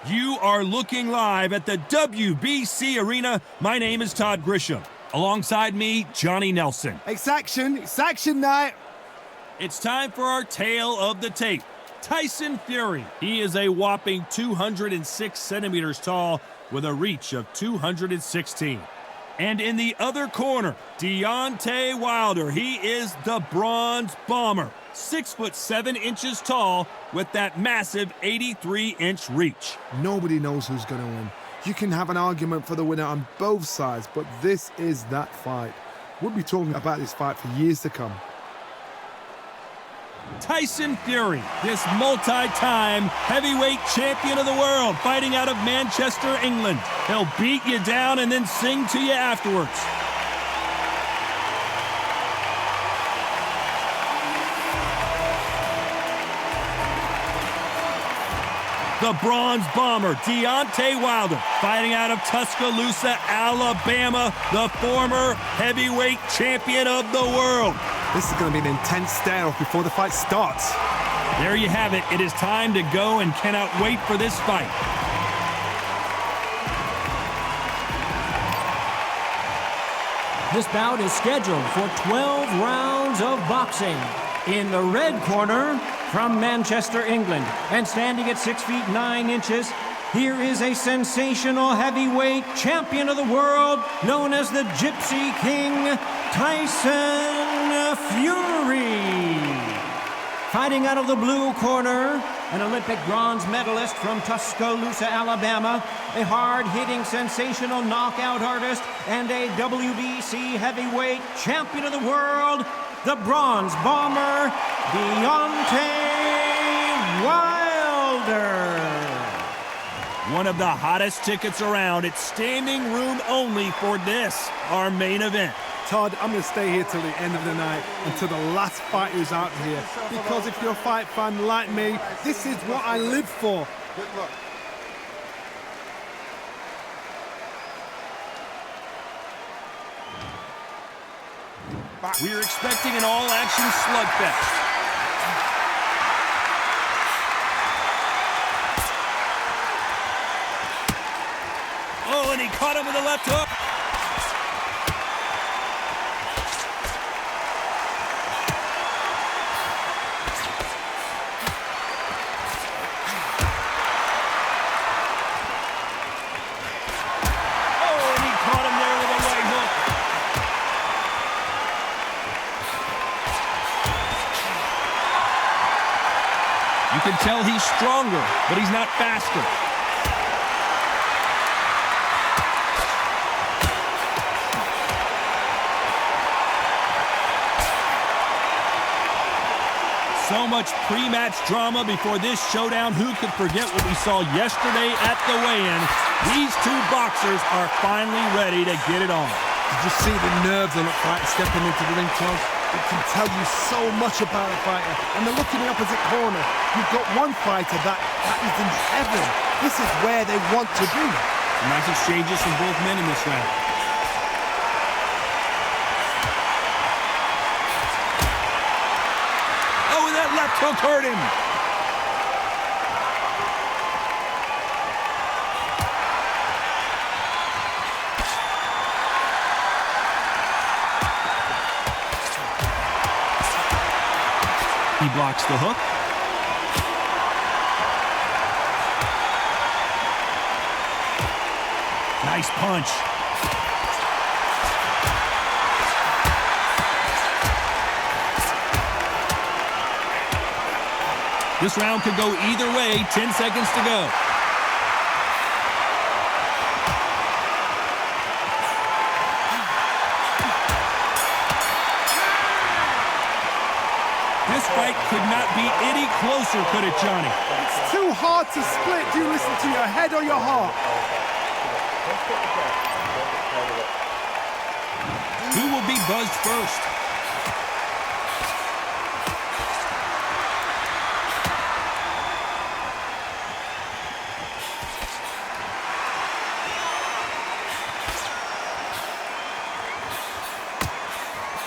You are looking live at the WBC Arena. My name is Todd Grisham. Alongside me, Johnny Nelson. It's action night. It's time for our tale of the tape. Tyson Fury. He is a whopping 206 centimeters tall with a reach of 216. And in the other corner, Deontay Wilder. He is the Bronze Bomber. 6'7" tall with that massive 83-inch reach. Nobody knows who's going to win. You can have an argument for the winner on both sides, but this is that fight. We'll be talking about this fight for years to come. Tyson Fury, this multi-time heavyweight champion of the world, fighting out of Manchester, England. He'll beat you down and then sing to you afterwards. The Bronze Bomber, Deontay Wilder, fighting out of Tuscaloosa, Alabama, the former heavyweight champion of the world. This is going to be an intense stare-off before the fight starts. There you have it. It is time to go and cannot wait for this fight. This bout is scheduled for 12 rounds of boxing. In the red corner, from Manchester, England, and standing at 6 feet 9 inches, here is a sensational heavyweight champion of the world, known as the Gypsy King, Tyson Fury. Fighting out of the blue corner, an Olympic bronze medalist from Tuscaloosa, Alabama, a hard-hitting, sensational knockout artist, and a WBC heavyweight champion of the world, the Bronze Bomber, Deontay Wilder. One of the hottest tickets around. It's standing room only for this, our main event. Todd, I'm going to stay here till the end of the night, until the last fight is out here. Because if you're a fight fan like me, this is what I live for. Good luck. We're expecting an all-action slugfest. Oh, and he caught him with a left hook. Oh, and he caught him there with a right hook. You can tell he's stronger, but he's not faster. So much pre-match drama before this showdown. Who could forget what we saw yesterday at the weigh-in? These two boxers are finally ready to get it on. Did you see the nerves on the fighter stepping into the ring, Todd? It can tell you so much about a fighter. And then look in the opposite corner. You've got one fighter that is in heaven. This is where they want to be. Nice exchanges from both men in this round. Oh, and that left hook hurt him. He blocks the hook. Nice punch. This round could go either way. 10 seconds to go. This fight could not be any closer, could it, Johnny? It's too hard to split. Do you listen to your head or your heart? Who will be buzzed first?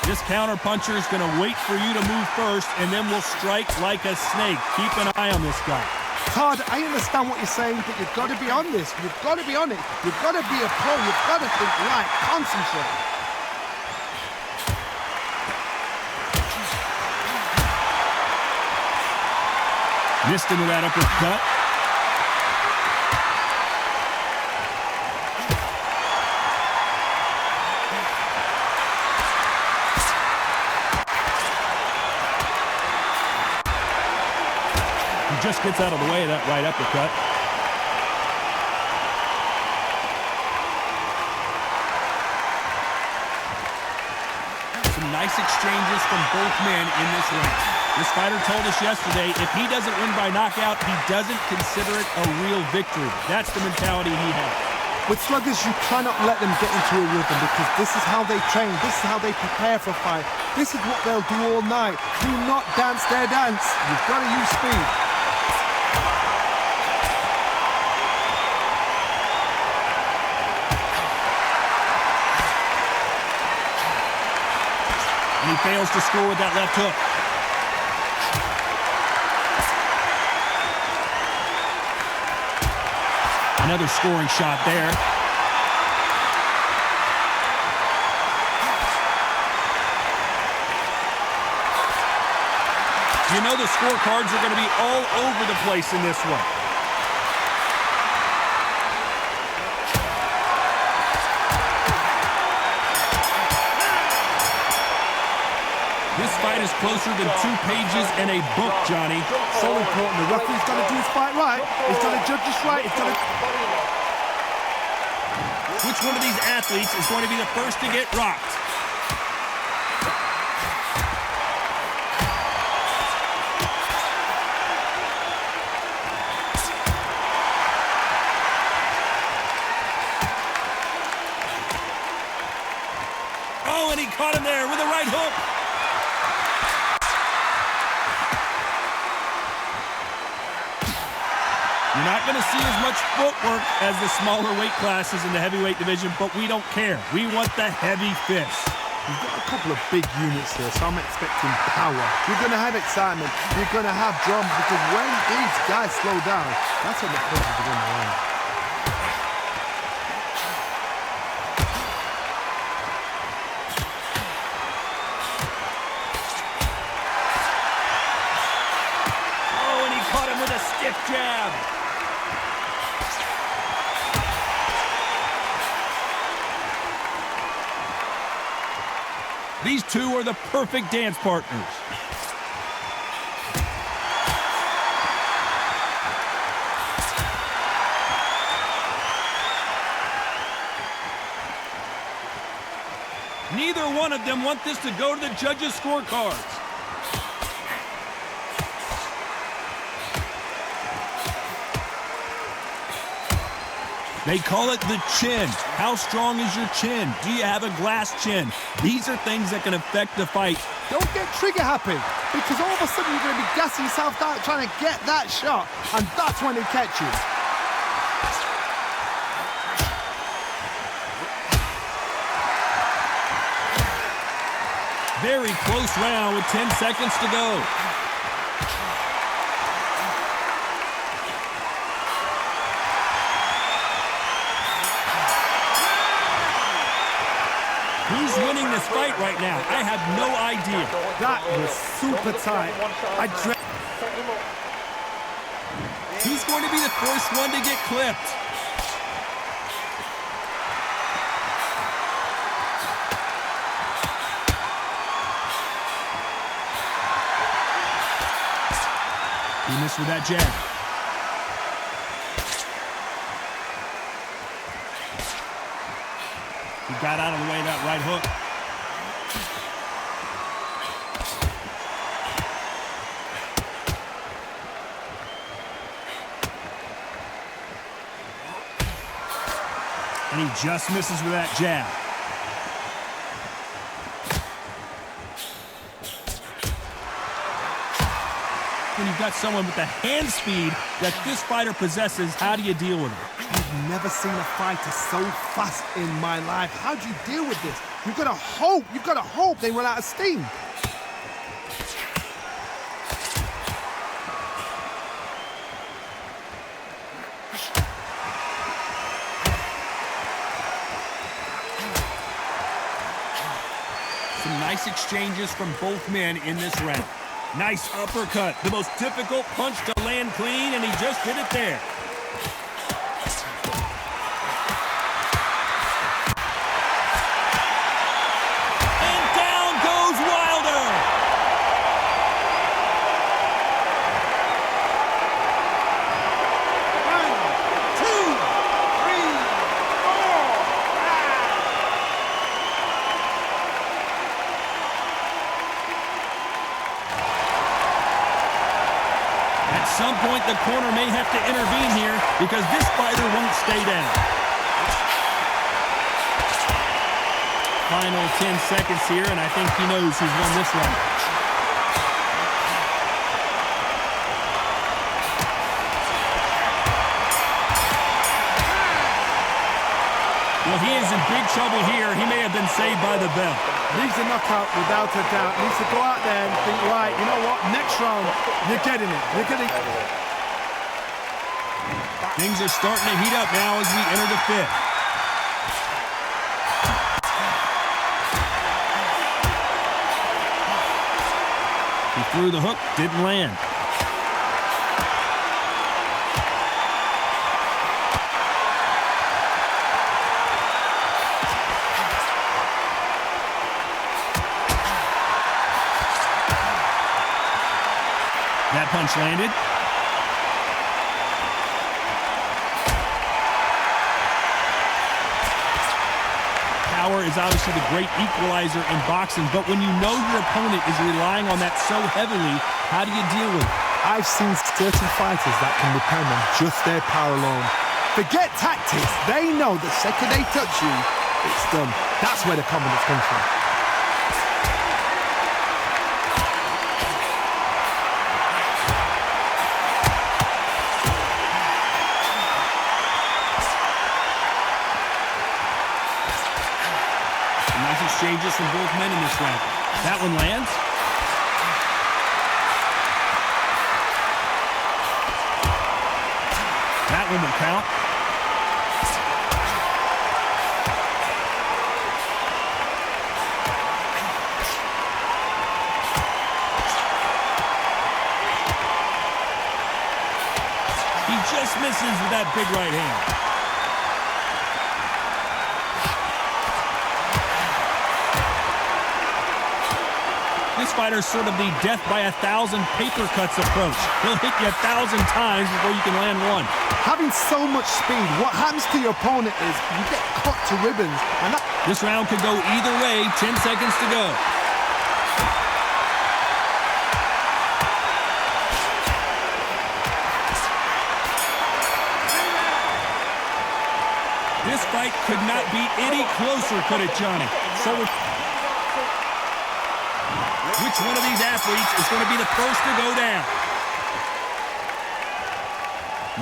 This counter-puncher is going to wait for you to move first, and then will strike like a snake. Keep an eye on this guy. hard. I understand what you're saying, but you've got to be on this. You've got to be on it. You've got to be a pro. You've got to think right. Concentrate. Missed him with that uppercut. He just gets out of the way of that right uppercut. Some nice exchanges from both men in this ring. This fighter told us yesterday, if he doesn't win by knockout, he doesn't consider it a real victory. That's the mentality he has. With sluggers, you cannot let them get into a rhythm because this is how they train. This is how they prepare for a fight. This is what they'll do all night. Do not dance their dance. You've got to use speed. And he fails to score with that left hook. Another scoring shot there. You know the scorecards are going to be all over the place in this one. This fight is closer than 2 pages in a book, Johnny. So important. The referee's got to do his fight right. He's got to judge this right. He's got to... Which one of these athletes is going to be the first to get rocked? Oh, and he caught him there with a right hook. You're not going to see as much footwork as the smaller weight classes in the heavyweight division, but we don't care. We want the heavy fists. You've got a couple of big units here, so I'm expecting power. You're going to have excitement. You're going to have drama, because when these guys slow down, that's when the punches are going to land. Oh, and he caught him with a stiff jab. These two are the perfect dance partners. Neither one of them want this to go to the judges' scorecards. They call it the chin. How strong is your chin? Do you have a glass chin? These are things that can affect the fight. Don't get trigger happy, because all of a sudden you're going to be gassing yourself out trying to get that shot, and that's when they catch you. Very close round with 10 seconds to go. Who's winning this fight right now? I have no idea. That was super tight. Who's going to be the first one to get clipped? He missed with that jab. He got out of the way of that right hook. And he just misses with that jab. When you've got someone with the hand speed that this fighter possesses, how do you deal with it? I've never seen a fighter so fast in my life. How do you deal with this? You've got to hope. You've got to hope they run out of steam. Some nice exchanges from both men in this round. Nice uppercut. The most difficult punch to land clean, and he just did it there. And down goes Wilder. At some point, the corner may have to intervene here because this fighter won't stay down. Final 10 seconds here, and I think he knows who's won this round. Well, he is in big trouble here. He may have been saved by the bell. Needs a knockout without a doubt. Needs to go out there and think, right, you know what, next round, you're getting it. You're getting it. Things are starting to heat up now as we enter the fifth. He threw the hook, didn't land. That punch landed. Power is obviously the great equalizer in boxing, but when you know your opponent is relying on that so heavily, how do you deal with it? I've seen certain fighters that can depend on just their power alone. Forget tactics. They know the second they touch you, it's done. That's where the confidence comes from. Nice exchanges from both men in this round. That one lands. That one will count. He just misses with that big right hand. This fighter's sort of the death by 1,000 paper cuts approach. He'll hit you 1,000 times before you can land one. Having so much speed, what happens to your opponent is you get cut to ribbons. And that... This round could go either way. 10 seconds to go. This fight could not be any closer, could it, Johnny? So which one of these athletes is going to be the first to go down?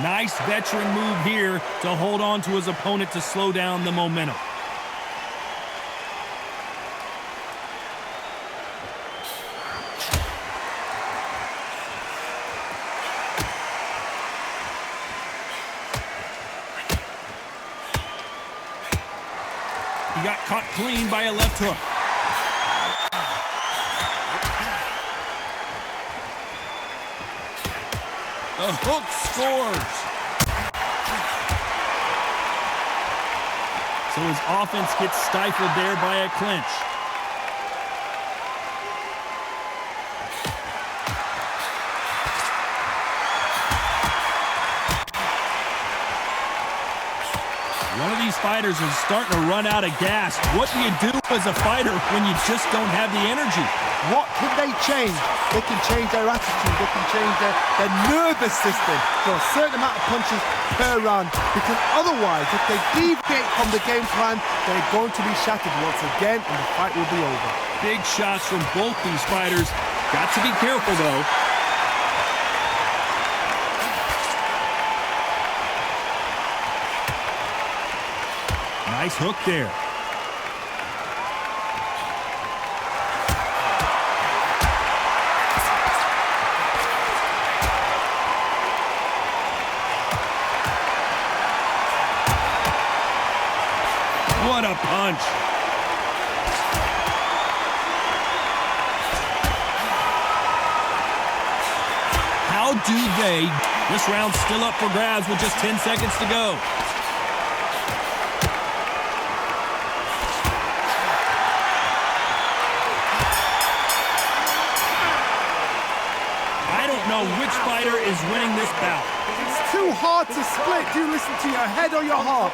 Nice veteran move here to hold on to his opponent to slow down the momentum. He got caught clean by a left hook. The hook scores. So his offense gets stifled there by a clinch. One of these fighters is starting to run out of gas. What do you do as a fighter when you just don't have the energy? What can they change? They can change their attitude. They can change their nervous system for a certain amount of punches per round. Because otherwise, if they deviate from the game plan, they're going to be shattered once again, and the fight will be over. Big shots from both these fighters. Got to be careful, though. Nice hook there. What a punch. How do they? This round's still up for grabs with just 10 seconds to go. I don't know which fighter is winning this bout. It's too hard to split. Do you listen to your head or your heart?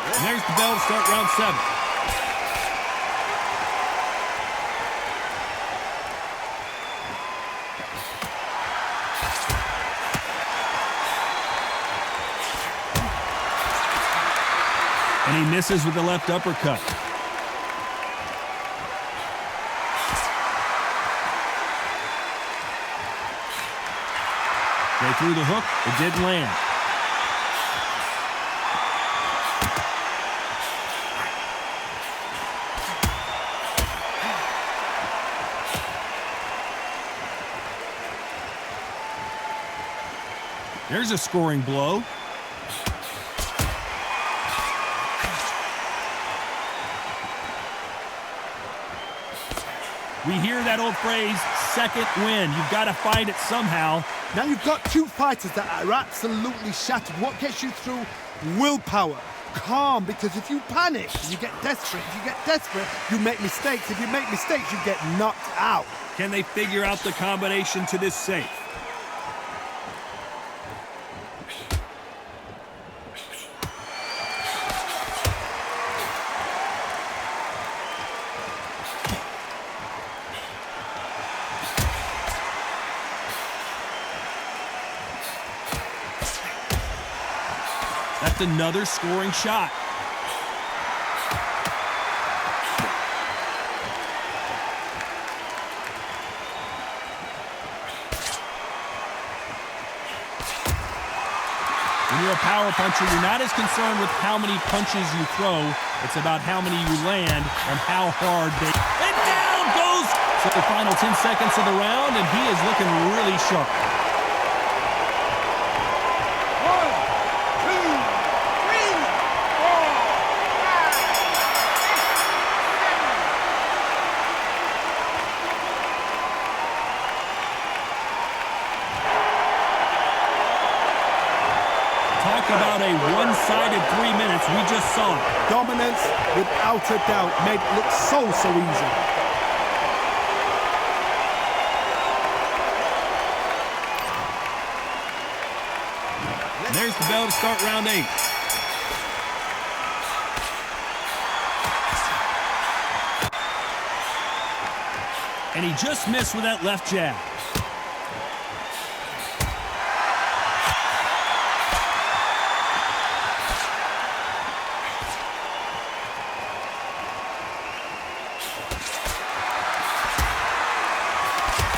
And there's the bell to start round 7. And he misses with the left uppercut. They threw the hook. It didn't land. There's a scoring blow. We hear that old phrase, second win. You've got to find it somehow. Now you've got two fighters that are absolutely shattered. What gets you through? Willpower. Calm, because if you panic, you get desperate. If you get desperate, you make mistakes. If you make mistakes, you get knocked out. Can they figure out the combination to this safe? That's another scoring shot. When you're a power puncher, you're not as concerned with how many punches you throw. It's about how many you land and how hard they... And down goes! So the final 10 seconds of the round, and he is looking really sharp. Talk about a one-sided 3 minutes. We just saw it. Dominance, without a doubt, made it look so easy. And there's the bell to start round 8. And he just missed with that left jab.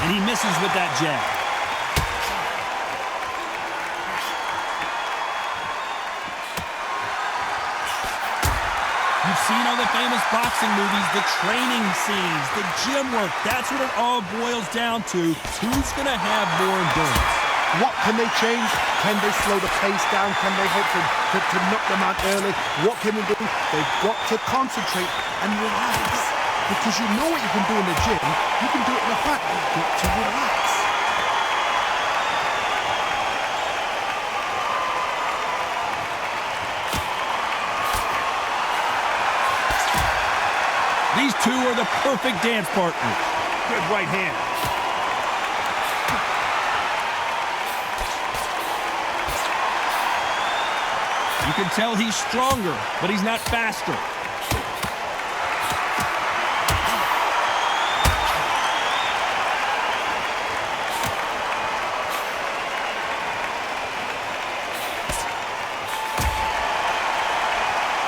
And he misses with that jab. You've seen all the famous boxing movies, the training scenes, the gym work. That's what it all boils down to. Who's going to have more endurance? What can they change? Can they slow the pace down? Can they hope to knock them out early? What can they do? They've got to concentrate and relax. Because you know what you can do in the gym, you can do it in the fight. You've got to relax. These two are the perfect dance partners. Good right hand. You can tell he's stronger, but he's not faster.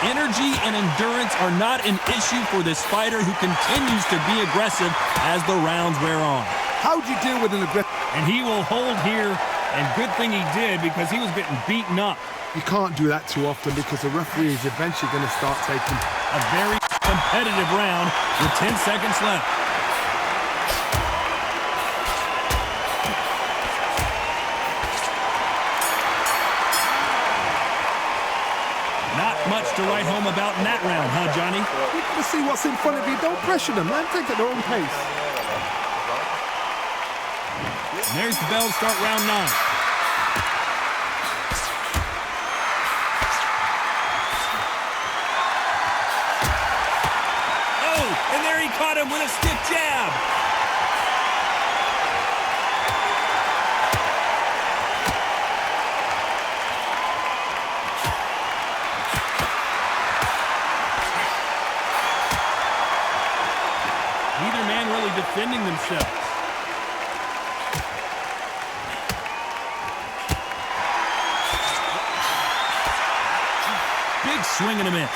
Energy and endurance are not an issue for this fighter who continues to be aggressive as the rounds wear on. How do you deal with an aggressive? And he will hold here, and good thing he did because he was getting beaten up. You can't do that too often because the referee is eventually going to start taking A very competitive round with 10 seconds left. Not much to write home about in that round, huh, Johnny? You got to see what's in front of you. Don't pressure them, man. Take it at their own pace. There's the bell to start round 9. Oh, and there he caught him with a stiff jab. Neither man really defending themselves. Big swing and a miss.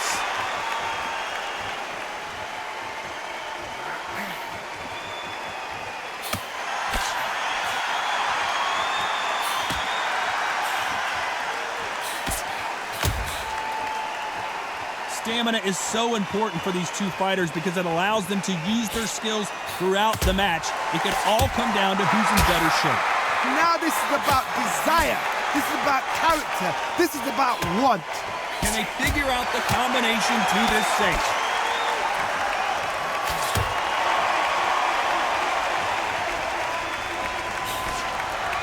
Stamina is so important for these two fighters because it allows them to use their skills throughout the match. It can all come down to who's in better shape. Now this is about desire. This is about character. This is about want. Can they figure out the combination to this cinch?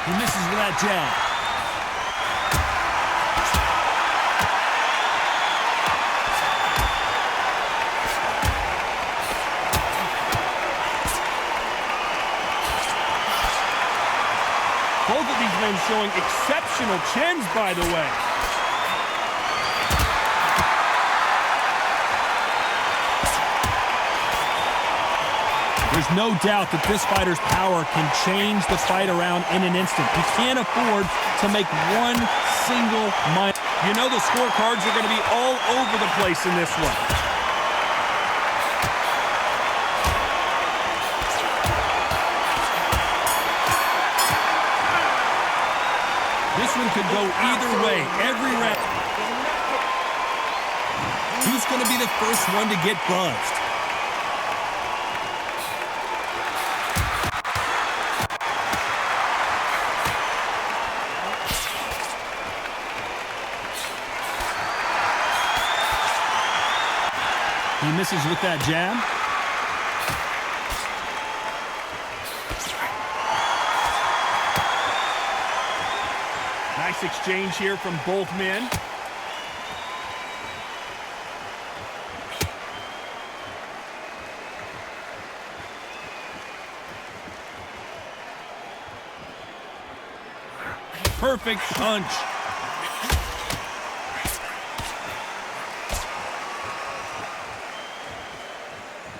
He misses with that jab. Both of these men showing exceptional chins, by the way. There's no doubt that this fighter's power can change the fight around in an instant. He can't afford to make one single minor. You know the scorecards are going to be all over the place in this one. This one could go either way, every round. Who's going to be the first one to get buzzed? He misses with that jab. Nice exchange here from both men. Perfect punch.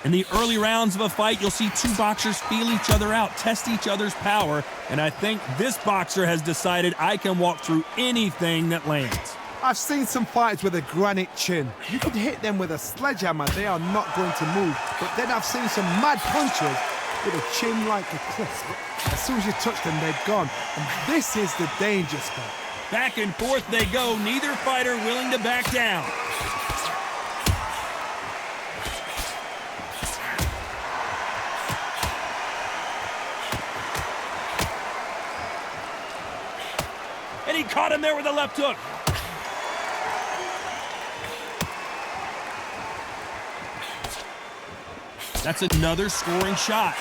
In the early rounds of a fight, you'll see two boxers feel each other out, test each other's power, and I think this boxer has decided I can walk through anything that lands. I've seen some fighters with a granite chin. You could hit them with a sledgehammer, they are not going to move. But then I've seen some mad punchers with a chin like a crisp. As soon as you touch them, they're gone. And this is the danger spot. Back and forth they go, neither fighter willing to back down. And he caught him there with a left hook. That's another scoring shot.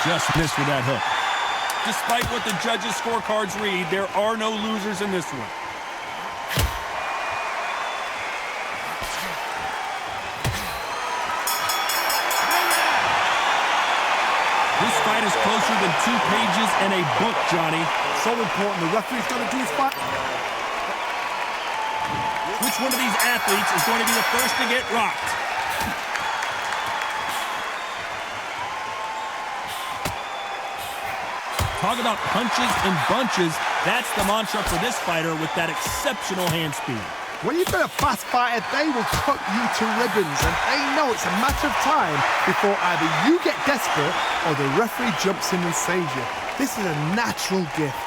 Just missed with that hook. Despite what the judges' scorecards read, there are no losers in this one. This fight is closer than 2 pages in a book, Johnny. So important, the referee's got to do his fight. Which one of these athletes is going to be the first to get rocked? Talk about punches and bunches. That's the mantra for this fighter with that exceptional hand speed. When you've got a fast fighter, they will cut you to ribbons, and they know it's a matter of time before either you get desperate or the referee jumps in and saves you. This is a natural gift.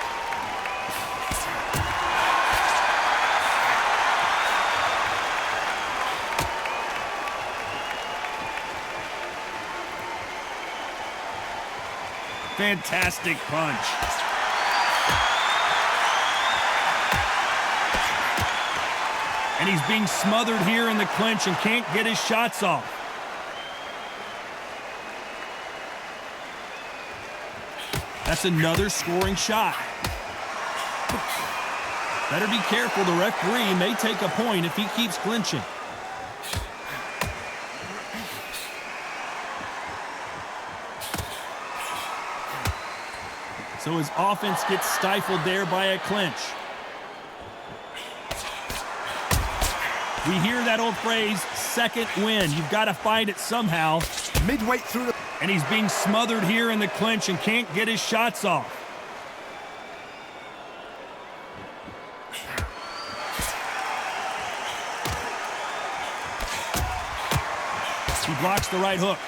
Fantastic punch. And he's being smothered here in the clinch and can't get his shots off. That's another scoring shot. Better be careful. The referee may take a point if he keeps clinching. So his offense gets stifled there by a clinch. We hear that old phrase, second win. You've got to find it somehow. Midway through the... And he's being smothered here in the clinch and can't get his shots off. He blocks the right hook.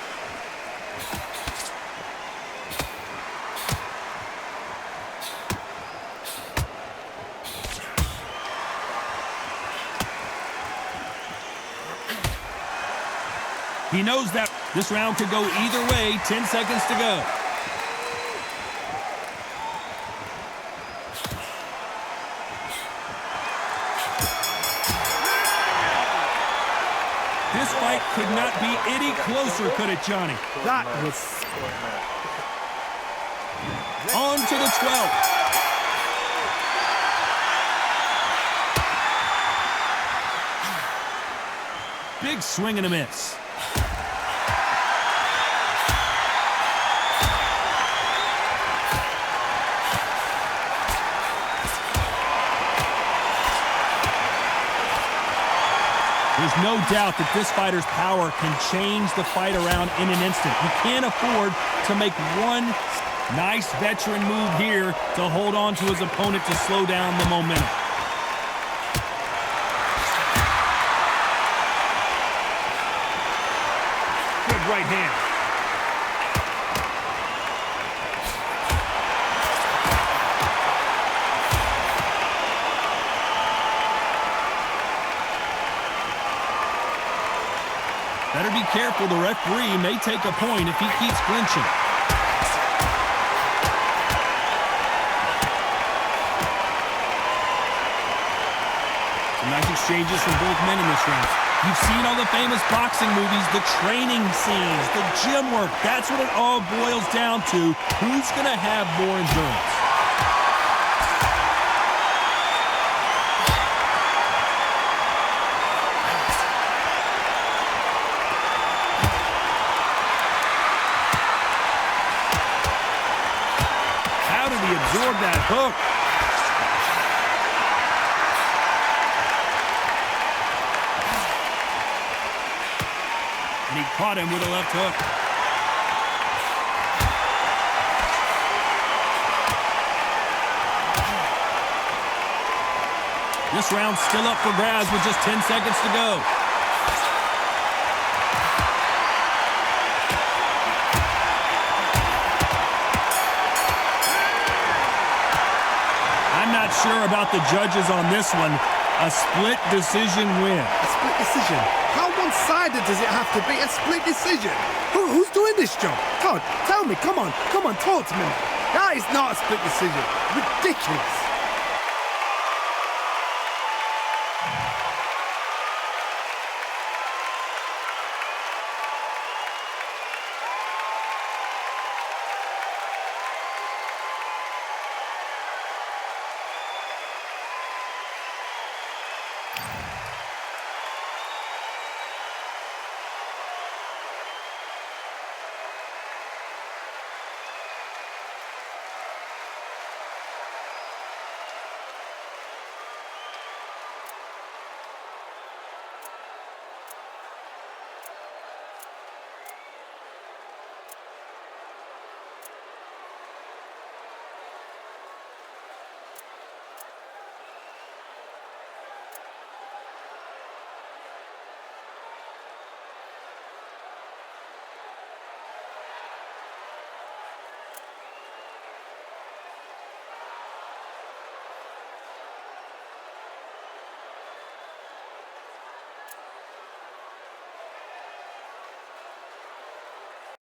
He knows that this round could go either way. 10 seconds to go. This fight could not be any closer, could it, Johnny? That was... On to the 12th. Big swing and a miss. There's no doubt that this fighter's power can change the fight around in an instant. You can't afford to make one nice veteran move here to hold on to his opponent to slow down the momentum. Good right hand. Better be careful. The referee may take a point if he keeps clinching. Some nice exchanges from both men in this round. You've seen all the famous boxing movies, the training scenes, the gym work. That's what it all boils down to. Who's going to have more endurance? Absorb that hook. And he caught him with a left hook. This round's still up for grabs with just 10 seconds to go. Not sure about the judges on this one. A split decision win. A split decision? How one-sided does it have to be? A split decision? Who's doing this job? Todd, tell me. Come on, talk to me. That is not a split decision. Ridiculous.